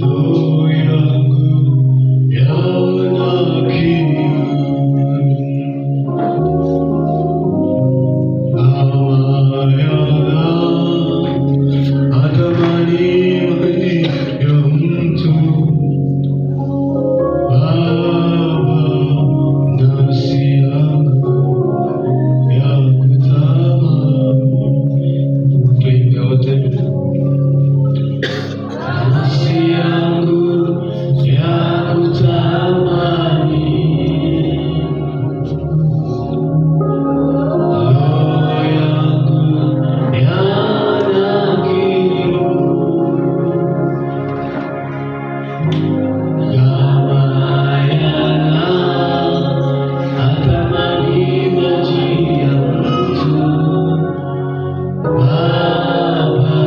roho yangu yaona kiu, hatamani maji ya mto. Baba, nafsi yangu yakutamani. Tuimbe wote. Nafsi yangu yakutamani, roho yangu yana kiu, kama yana hatamani maji ya mto. Baba,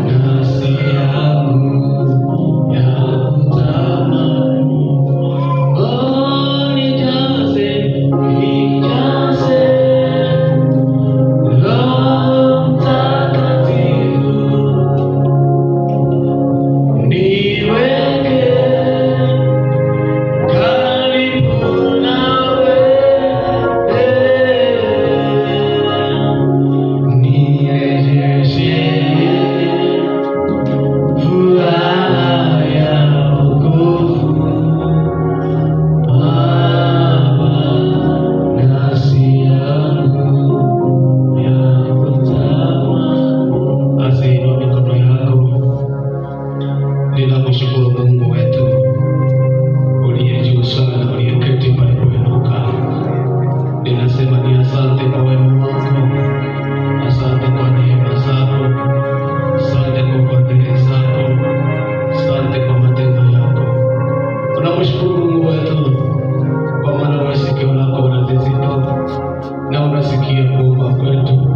nafsi yangu yakutamani. Oh, nijaze, nijaze Roho Mtakatifu, niweke karibu nawe, nirejeshe furaha ya wokovu. Baba, nafsi yangu yakutamani. Basi inua mikono yako, ninakushukuru Mungu wetu uliye juu sana, uliyeketi palipoinuka. Ninasema ni asante kwa wema wako, asante kwa neema zako, asante kwa fadhili zako, asante kwa matendo yako. Tunakushukuru Mungu wetu, kwa maana wewe sikio lako unalizito na unasikia kuomba kwetu.